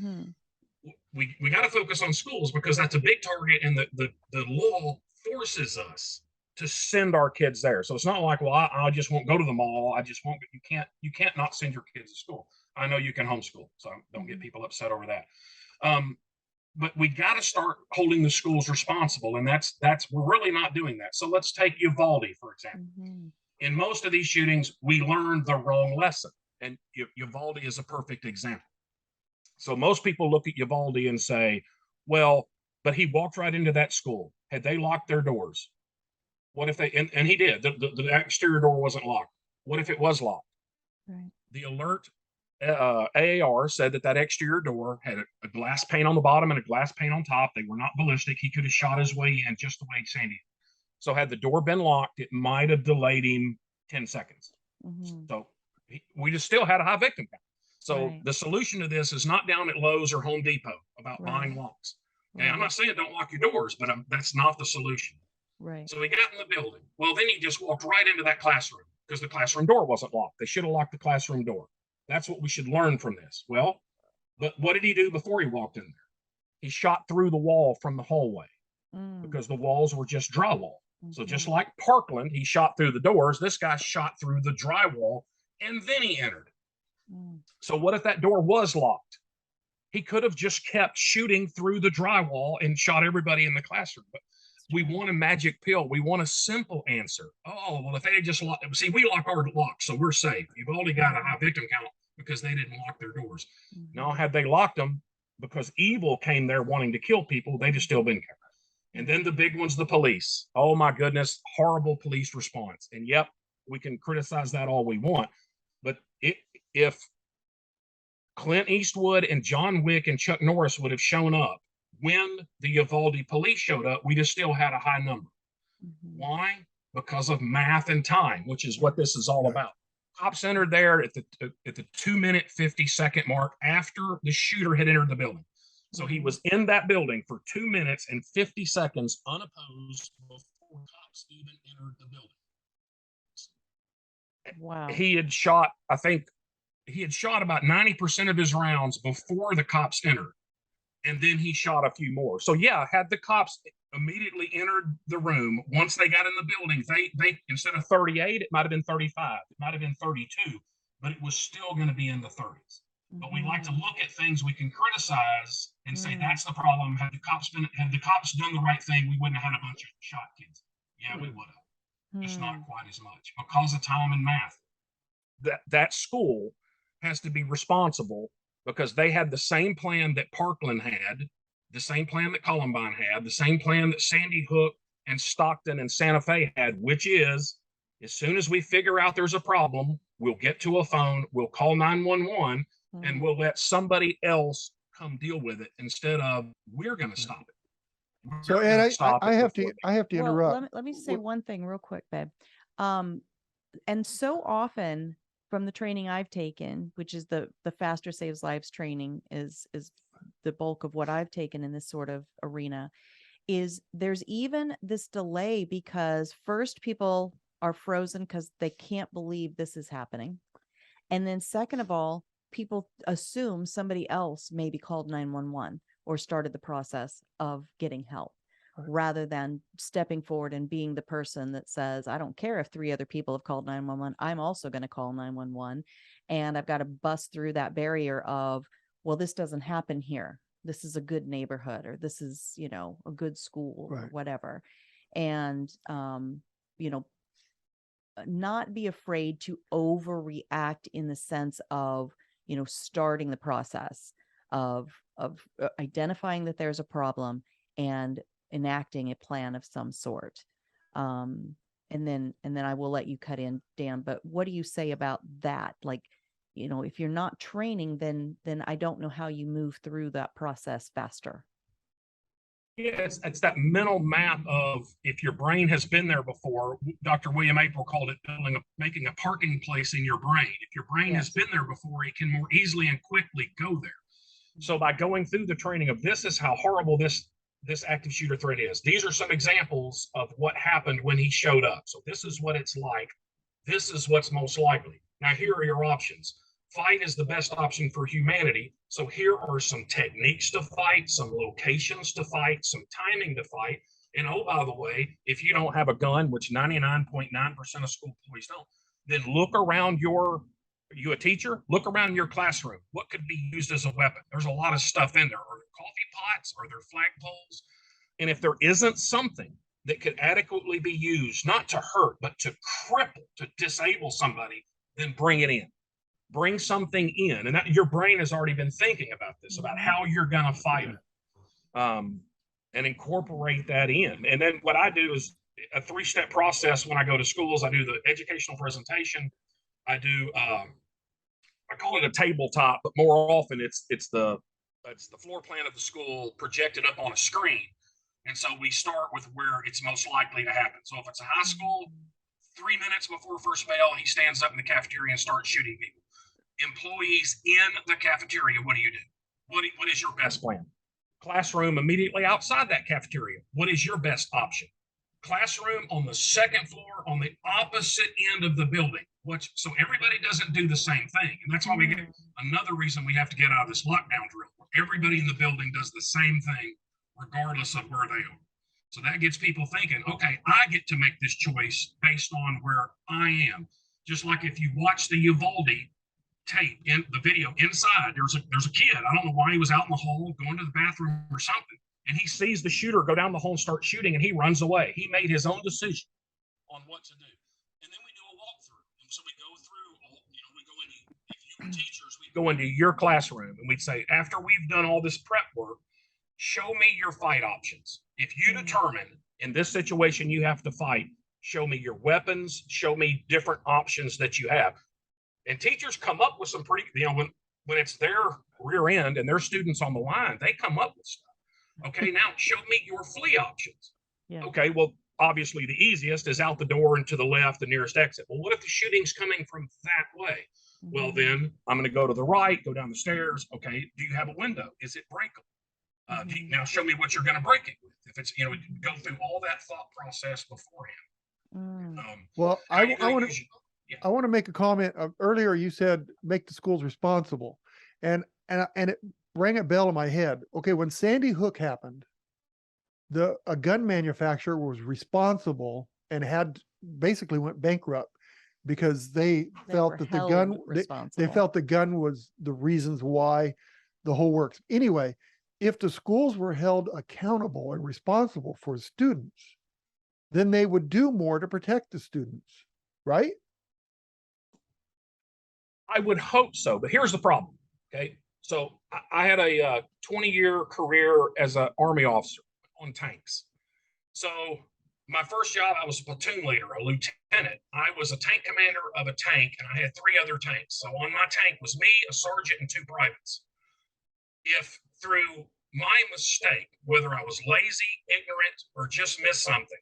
we got to focus on schools because that's a big target, and the law forces us to send our kids there. So it's not like, well, I just won't go to the mall. I just won't. You can't not send your kids to school. I know you can homeschool, so don't get people upset over that. But we got to start holding the schools responsible, and that's we're really not doing that. So let's take Uvalde, for example. In most of these shootings, we learned the wrong lesson, and Uvalde is a perfect example. So most people look at Uvalde and say, well, but he walked right into that school. Had they locked their doors? What if they, and he did, the exterior door wasn't locked. What if it was locked? Right. The alert AAR said that exterior door had a glass pane on the bottom and a glass pane on top. They were not ballistic. He could have shot his way in just the way Sandy. So had the door been locked, it might have delayed him 10 seconds. So we just still had a high victim count. So the solution to this is not down at Lowe's or Home Depot about buying locks. Okay, I'm not saying don't lock your doors, but that's not the solution. Right. So he got in the building. Well, then he just walked right into that classroom because the classroom door wasn't locked. They should have locked the classroom door. That's what we should learn from this. Well, but what did he do before he walked in there? He shot through the wall from the hallway because the walls were just drywall. So just like Parkland, he shot through the doors. This guy shot through the drywall and then he entered. So what if that door was locked? He could have just kept shooting through the drywall and shot everybody in the classroom. But we want a magic pill. We want a simple answer. Oh, well, if they just locked, see, we lock our locks, so we're safe. You've only got a high victim count because they didn't lock their doors. Now, had they locked them because evil came there wanting to kill people, they'd have still been kept. And then the big one's the police. Oh my goodness, horrible police response. And yep, we can criticize that all we want. But if Clint Eastwood and John Wick and Chuck Norris would have shown up when the Uvalde police showed up, we'd have still had a high number. Why? Because of math and time, which is what this is all about. Cops entered there at the 2-minute 50-second mark after the shooter had entered the building. So he was in that building for 2 minutes and 50 seconds unopposed before cops even entered the building. Wow. He had shot, I think he had shot about 90% of his rounds before the cops entered. And then he shot a few more. So yeah, had the cops immediately entered the room, once they got in the building, they instead of 38, it might have been 35, it might have been 32, but it was still going to be in the 30s. But we like to look at things we can criticize and say that's the problem. Had the cops done the right thing, we wouldn't have had a bunch of shot kids. Yeah, we would have. Just not quite as much because of time and math. That school has to be responsible because they had the same plan that Parkland had, the same plan that Columbine had, the same plan that Sandy Hook and Stockton and Santa Fe had, which is as soon as we figure out there's a problem, we'll get to a phone, we'll call 911, and we'll let somebody else come deal with it instead of we're going to stop it. So Ed, I have to interrupt. Well, let me say one thing real quick, babe. And so often from the training I've taken, which is the Faster Saves Lives training is the bulk of what I've taken in this sort of arena, is there's even this delay because first people are frozen because they can't believe this is happening. And then second of all, people assume somebody else maybe called 911 or started the process of getting help rather than stepping forward and being the person that says, I don't care if 3 other people have called 911. I'm also going to call 911. And I've got to bust through that barrier of, well, this doesn't happen here. This is a good neighborhood, or this is, a good school or whatever. And, not be afraid to overreact in the sense of, starting the process of identifying that there's a problem and enacting a plan of some sort. And then I will let you cut in, Dan, but what do you say about that? Like, if you're not training, then I don't know how you move through that process faster. Yeah, it's that mental map of, if your brain has been there before. Dr. William April called it making a parking place in your brain. If your brain has been there before, it can more easily and quickly go there. So by going through the training of, this is how horrible this active shooter threat is. These are some examples of what happened when he showed up. So this is what it's like. This is what's most likely. Now, here are your options. Fight is the best option for humanity. So here are some techniques to fight, some locations to fight, some timing to fight. And oh, by the way, if you don't have a gun, which 99.9% of school boys don't, then look around you a teacher? Look around your classroom. What could be used as a weapon? There's a lot of stuff in there. Are there coffee pots? Are there flagpoles? And if there isn't something that could adequately be used, not to hurt, but to cripple, to disable somebody, then bring it in. Bring something in. And that, your brain has already been thinking about this, about how you're going to fight it, and incorporate that in. And then what I do is a 3-step process. When I go to schools, I do the educational presentation. I do, I call it a tabletop, but more often it's the floor plan of the school projected up on a screen. And so we start with where it's most likely to happen. So if it's a high school, 3 minutes before first bell, he stands up in the cafeteria and starts shooting people. Employees in the cafeteria, what do you do? What is your best plan? Classroom immediately outside that cafeteria, what is your best option? Classroom on the second floor on the opposite end of the building. So everybody doesn't do the same thing. And that's why we get another reason we have to get out of this lockdown drill. Everybody in the building does the same thing, regardless of where they are. So that gets people thinking, okay, I get to make this choice based on where I am. Just like if you watch the Uvalde tape in the video inside, there's a kid. I don't know why he was out in the hall going to the bathroom or something, and he sees the shooter go down the hall and start shooting, and he runs away. He made his own decision on what to do. And then we do a walkthrough. And so we go through, we go into, if you were teachers, we go into your classroom and we'd say, after we've done all this prep work, show me your fight options. If you determine in this situation you have to fight, show me your weapons, show me different options that you have. And teachers come up with some pretty, when it's their rear end and their students on the line, they come up with stuff. Okay, now show me your flee options. Yeah. Okay, well, obviously the easiest is out the door and to the left, the nearest exit. Well, what if the shooting's coming from that way? Well, then I'm going to go to the right, go down the stairs. Okay, do you have a window? Is it breakable? Now show me what you're going to break it with. If it's, go through all that thought process beforehand. Well, I want to make a comment. Earlier, you said make the schools responsible, and it rang a bell in my head. Okay, when Sandy Hook happened, a gun manufacturer was responsible and basically went bankrupt because they felt that the gun they felt the gun was the reasons why the whole works. Anyway, if the schools were held accountable and responsible for students, then they would do more to protect the students, right? I would hope so, but here's the problem. Okay, so I had a 20-year career as an Army officer on tanks. So my first job, I was a platoon leader, a lieutenant. I was a tank commander of a tank, and I had 3 other tanks. So on my tank was me, a sergeant, and 2 privates. If through my mistake, whether I was lazy, ignorant, or just missed something,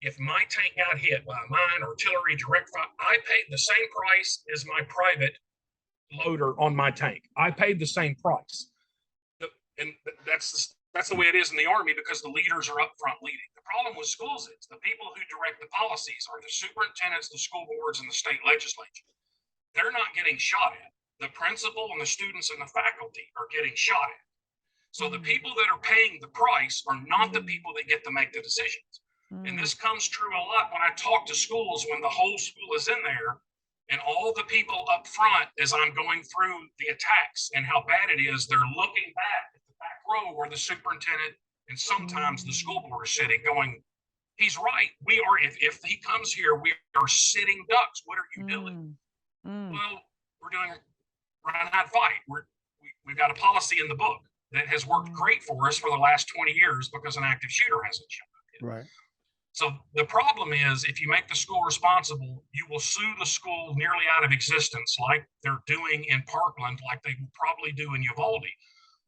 if my tank got hit by a mine, artillery, direct fire, I paid the same price as my private loader on my tank. I paid the same price. And that's the way it is in the Army, because the leaders are up front leading. The problem with schools is the people who direct the policies are the superintendents, the school boards, and the state legislature. They're not getting shot at. The principal and the students and the faculty are getting shot at. So the people that are paying the price are not the people that get to make the decisions. And this comes true a lot when I talk to schools, when the whole school is in there and all the people up front, as I'm going through the attacks and how bad it is, they're looking back at the back row where the superintendent and sometimes the school board is sitting going, he's right. We are, if he comes here, we are sitting ducks. What are you doing? Well, we're doing run, hide, fight. We've got a policy in the book. that has worked great for us for the last 20 years because an active shooter hasn't shown up yet. Right. So the problem is, if you make the school responsible, you will sue the school nearly out of existence, like they're doing in Parkland, like they will probably do in Uvalde.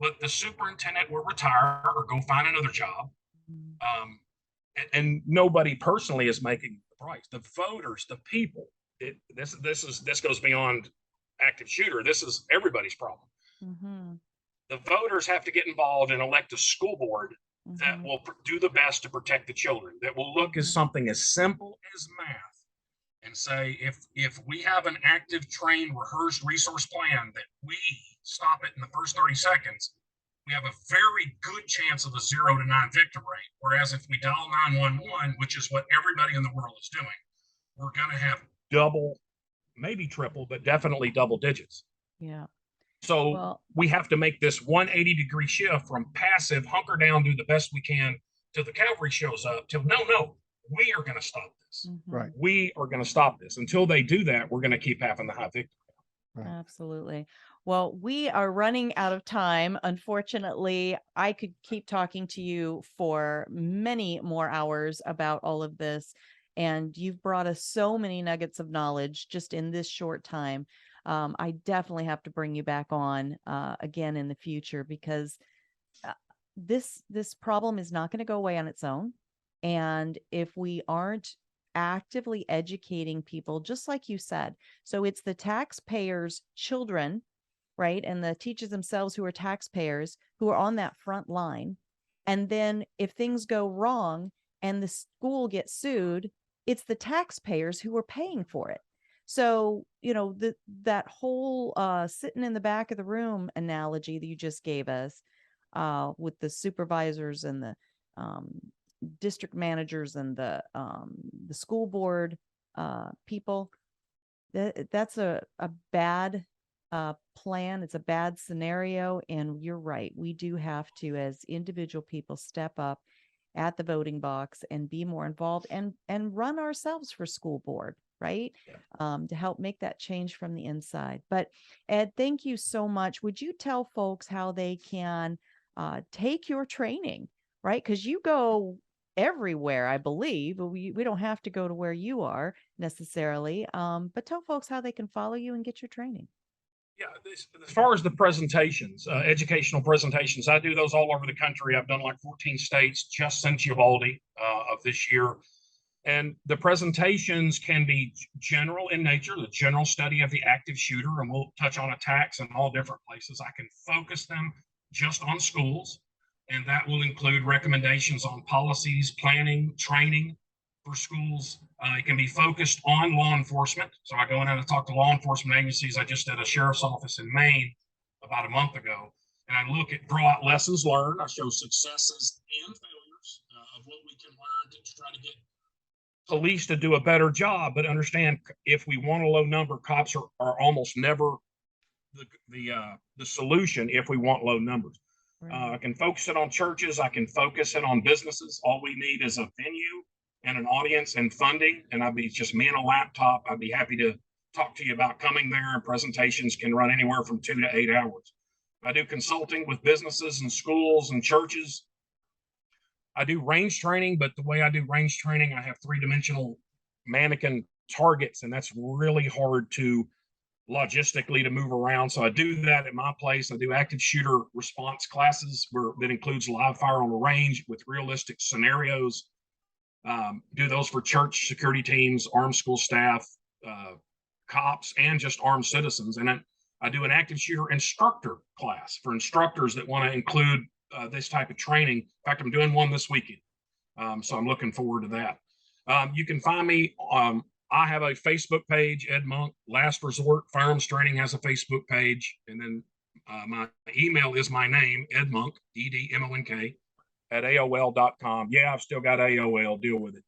But the superintendent will retire or go find another job. And nobody personally is making the price. The voters, the people. This goes beyond active shooter. This is everybody's problem. Mm-hmm. The voters have to get involved and elect a school board that will do the best to protect the children, that will look at something as simple as math and say, if we have an active, trained, rehearsed resource plan that we stop it in the first 30 seconds, we have a very good chance of a 0 to 9 victim rate. Whereas if we dial 911, which is what everybody in the world is doing, we're going to have double, maybe triple, but definitely double digits. Yeah. So we have to make this 180-degree shift from passive, hunker down, do the best we can, till the cavalry shows up, till no, we are going to stop this. Right. We are going to stop this. Until they do that, we're going to keep having the high victim. Right. Absolutely. Well, we are running out of time. Unfortunately, I could keep talking to you for many more hours about all of this. And you've brought us so many nuggets of knowledge just in this short time. I definitely have to bring you back on again in the future, because this problem is not going to go away on its own. And if we aren't actively educating people, just like you said, so it's the taxpayers' children, right? And the teachers themselves who are taxpayers who are on that front line. And then if things go wrong and the school gets sued, it's the taxpayers who are paying for it. So, that whole sitting in the back of the room analogy that you just gave us with the supervisors and the district managers and the school board people, that's a bad plan. It's a bad scenario. And you're right. We do have to, as individual people, step up at the voting box and be more involved and run ourselves for school board, right? To help make that change from the inside. But Ed, thank you so much. Would you tell folks how they can take your training, right? Because you go everywhere, I believe. We don't have to go to where you are necessarily, but tell folks how they can follow you and get your training. Yeah, as far as the presentations, educational presentations, I do those all over the country. I've done like 14 states just since Uvalde of this year. And the presentations can be general in nature, the general study of the active shooter, and we'll touch on attacks in all different places. I can focus them just on schools, and that will include recommendations on policies, planning, training for schools. It can be focused on law enforcement. So I go in and I talk to law enforcement agencies. I just did a sheriff's office in Maine about a month ago, and I draw out lessons learned. I show successes and failures of what we can learn to try to get police to do a better job. But understand, if we want a low number, cops are almost never the solution if we want low numbers. Right. I can focus it on churches. I can focus it on businesses. All we need is a venue and an audience and funding, and I'd be just me and a laptop. I'd be happy to talk to you about coming there, and presentations can run anywhere from 2 to 8 hours. I do consulting with businesses and schools and churches. I do range training, but the way I do range training, I have 3-dimensional mannequin targets, and that's really hard to logistically to move around. So I do that at my place. I do active shooter response classes that includes live fire on the range with realistic scenarios. Do those for church security teams, armed school staff, cops, and just armed citizens. And then I do an active shooter instructor class for instructors that want to include this type of training. In fact, I'm doing one this weekend. So I'm looking forward to that. You can find me. I have a Facebook page, Ed Monk, Last Resort Firearms Training has a Facebook page. And then my email is my name, Ed Monk, EDMONK, at AOL.com. Yeah, I've still got AOL, deal with it.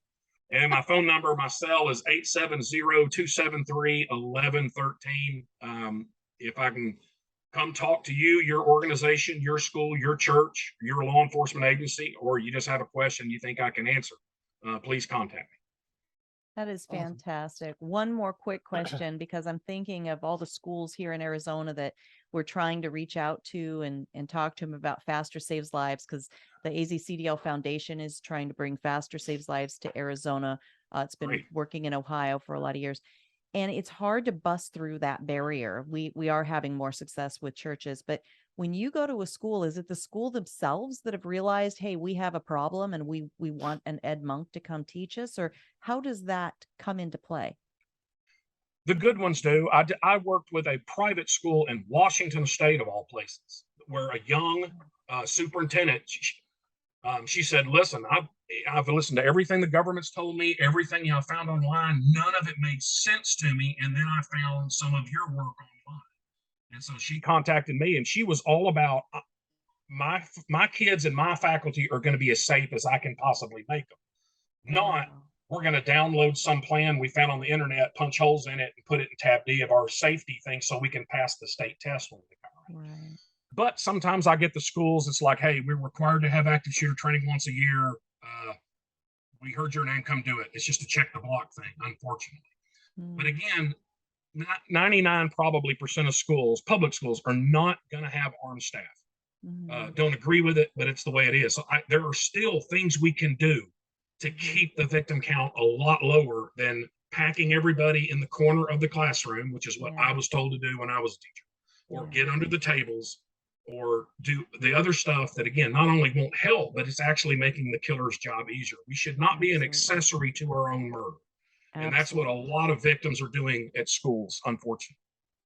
And my phone number, my cell is 870-273-1113. If I can come talk to you, your organization, your school, your church, your law enforcement agency, or you just have a question you think I can answer, please contact me. That is Awesome. fantastic. One more quick question, because I'm thinking of all the schools here in Arizona that we're trying to reach out to and talk to them about Faster Saves Lives, because the AZCDL Foundation is trying to bring Faster Saves Lives to Arizona. It's been Great. working in Ohio for a lot of years. And it's hard to bust through that barrier. We are having more success with churches, but when you go to a school, is it the school themselves that have realized, hey, we have a problem and we want an Ed Monk to come teach us? Or how does that come into play? The good ones do. I worked with a private school in Washington State, of all places, where a young superintendent, she said, listen, I've listened to everything the government's told me, everything I found online. None of it made sense to me. And then I found some of your work online. And so she contacted me, and she was all about my kids and my faculty are going to be as safe as I can possibly make them. Not we're going to download some plan we found on the internet, punch holes in it, and put it in tab D of our safety thing so we can pass the state test when we come around. Right. But sometimes I get the schools, it's like, hey, we're required to have active shooter training once a year. We heard your name, come do it. It's just a check the block thing, unfortunately. But again, 99 probably percent of schools, public schools, are not going to have armed staff. Don't agree with it, but it's the way it is. So there are still things we can do to keep the victim count a lot lower than packing everybody in the corner of the classroom, which is what I was told to do when I was a teacher, or get under the tables, or do the other stuff that, again, not only won't help, but it's actually making the killer's job easier. We should not be an accessory to our own murder. And that's what a lot of victims are doing at schools, unfortunately.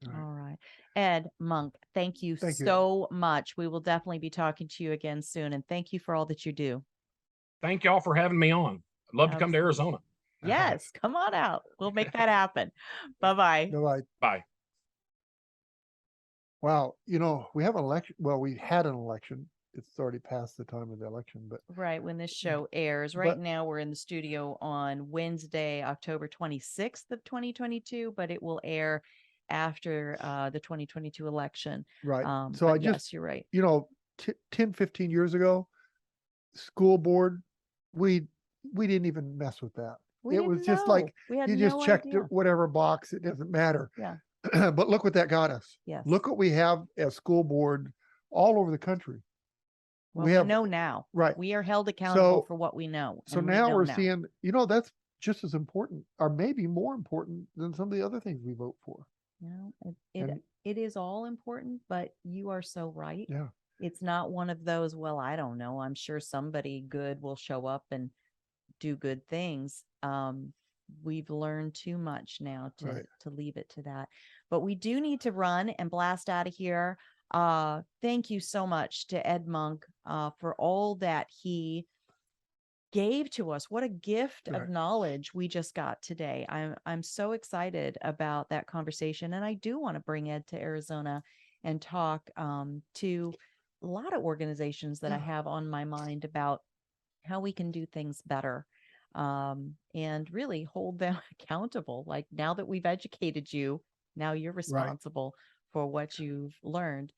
All right. Ed Monk, thank you so much. We will definitely be talking to you again soon. And thank you for all that you do. Thank y'all for having me on. I'd love to come to Arizona. Yes, come on out. We'll make that happen. Bye-bye. Bye-bye. Bye. Wow. You know, we have an election. Well, we had an election. It's already past the time of the election, but right when this show airs. Right now, we're in the studio on Wednesday, October 26th of 2022, but it will air after the 2022 election. Right. So yes, you're right. You know, 10, 15 years ago, school board, we didn't even mess with that. It was just like you just checked whatever box. It doesn't matter. Yeah. But look what that got us. Yes. Look what we have as school board all over the country. Well, we know now. Right. We are held accountable for what we know. So now we're seeing, you know, that's just as important, or maybe more important than some of the other things we vote for. You know, it is all important, but you are so right. Yeah. It's not one of those, well, I don't know, I'm sure somebody good will show up and do good things. We've learned too much now to leave it to that. But we do need to run and blast out of here. Thank you so much to Ed Monk for all that he gave to us. What a gift of knowledge we just got today. I'm so excited about that conversation, and I do want to bring Ed to Arizona and talk to a lot of organizations that I have on my mind about how we can do things better, and really hold them accountable. Like, now that we've educated you, now you're responsible for what you've learned.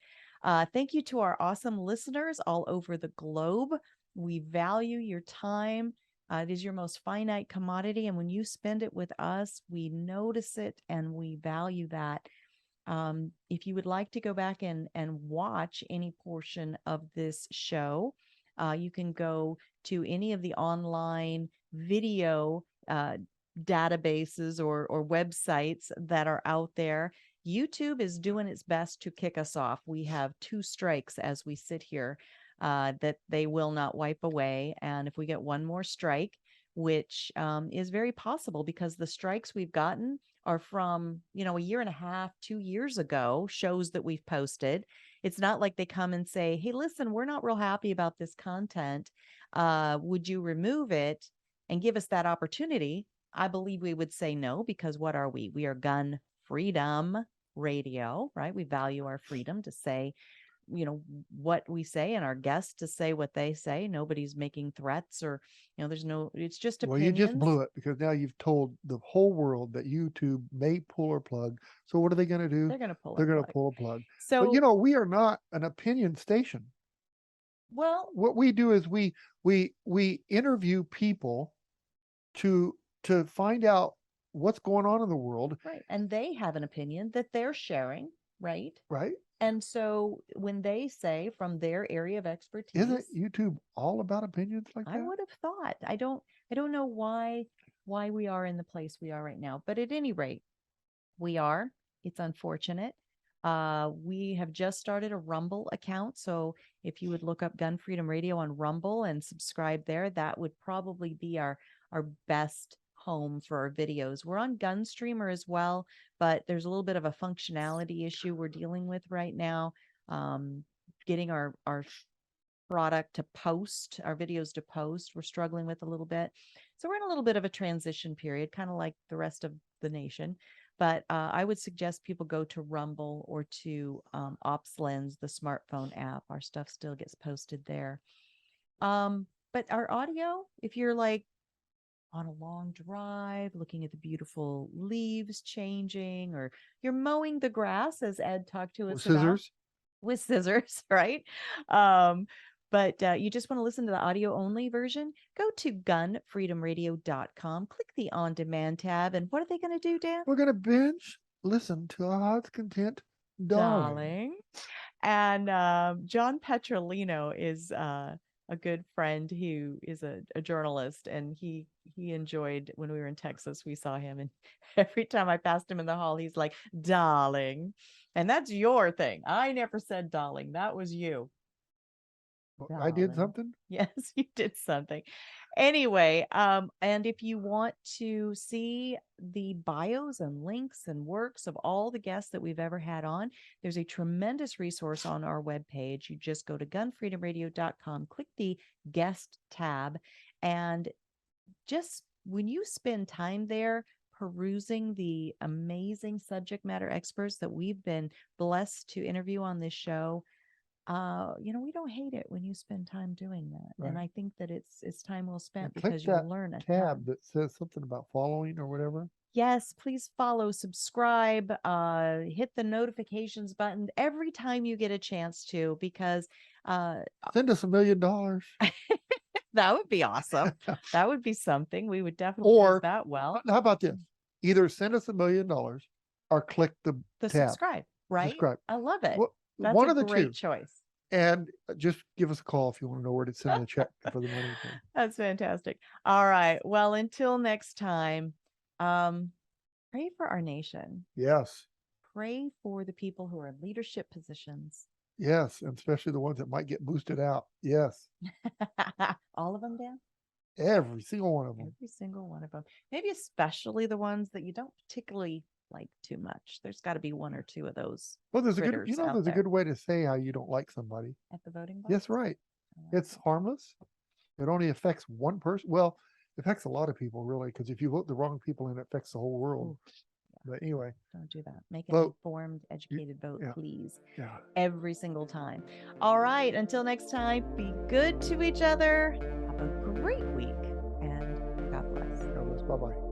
Thank you to our awesome listeners all over the globe. We value your time. It is your most finite commodity. And when you spend it with us, we notice it and we value that. If you would like to go back and watch any portion of this show, you can go to any of the online video databases or websites that are out there. YouTube is doing its best to kick us off. We have 2 strikes as we sit here that they will not wipe away. And if we get one more strike, which is very possible because the strikes we've gotten are from, you know, a year and a half, 2 years ago, shows that we've posted. It's not like they come and say, hey, listen, we're not real happy about this content. Would you remove it and give us that opportunity? I believe we would say no, because what are we? We are Gun Freedom Radio, right? We value our freedom to say, you know, what we say, and our guests to say what they say. Nobody's making threats, or, you know, it's just opinions. Well, you just blew it, because now you've told the whole world that YouTube may pull or plug. So what are they going to do? They're going to pull. They're going to pull a plug. So, but, you know, we are not an opinion station. Well, what we do is we interview people to to find out what's going on in the world. Right. And they have an opinion that they're sharing, right? Right. And so when they say from their area of expertise, Isn't YouTube all about opinions like that? I would have thought. I don't know why we are in the place we are right now. But at any rate, we are. It's unfortunate. We have just started a Rumble account. So if you would look up Gun Freedom Radio on Rumble and subscribe there, that would probably be our best home for our videos. We're on GunStreamer as well, but there's a little bit of a functionality issue we're dealing with right now. Getting our product to post, our videos to post, we're struggling with a little bit. So we're in a little bit of a transition period, kind of like the rest of the nation. But I would suggest people go to Rumble or to OpsLens, the smartphone app. Our stuff still gets posted there. But our audio, if you're like on a long drive, looking at the beautiful leaves changing, or you're mowing the grass, as Ed talked to us about. With scissors, right? But you just want to listen to the audio only version, go to GunFreedomRadio.com, click the on demand tab. And what are they going to do, Dan? We're going to binge listen to a Heart's Content Darling. And John Petrolino is a good friend who is a journalist, and he enjoyed when we were in Texas. We saw him, and every time I passed him in the hall, he's like, darling. And that's your thing. I never said darling. That was you. Darling. I did something? Yes, you did something. Anyway, and if you want to see the bios and links and works of all the guests that we've ever had on, there's a tremendous resource on our webpage. You just go to gunfreedomradio.com, click the guest tab, and just when you spend time there perusing the amazing subject matter experts that we've been blessed to interview on this show, we don't hate it when you spend time doing that. Right. And I think that it's time well spent, because you'll learn a tab that says something about following or whatever. Yes, please follow, subscribe, hit the notifications button every time you get a chance to, because send us $1 million. That would be awesome. That would be something. We would definitely use that well. How about this? Either send us $1 million or click the tab. Subscribe, right? Subscribe. I love it. Well, that's one a of the great two. Choice. And just give us a call if you want to know where to send the check for the money. That's fantastic. All right. Well, until next time, pray for our nation. Yes. Pray for the people who are in leadership positions. Yes, and especially the ones that might get boosted out. Yes. All of them, Dan? Every single one of them. Every single one of them. Maybe especially the ones that you don't particularly like too much. There's got to be one or two of those. Well, there's a good way to say how you don't like somebody. At the voting box? Yes, right. It's harmless. It only affects one person. Well, it affects a lot of people, really, because if you vote the wrong people in, it affects the whole world. Ooh. But anyway, don't do that. Make an informed, educated vote, please. Yeah. Every single time. All right. Until next time, be good to each other. Have a great week, and God bless. God bless. Bye-bye.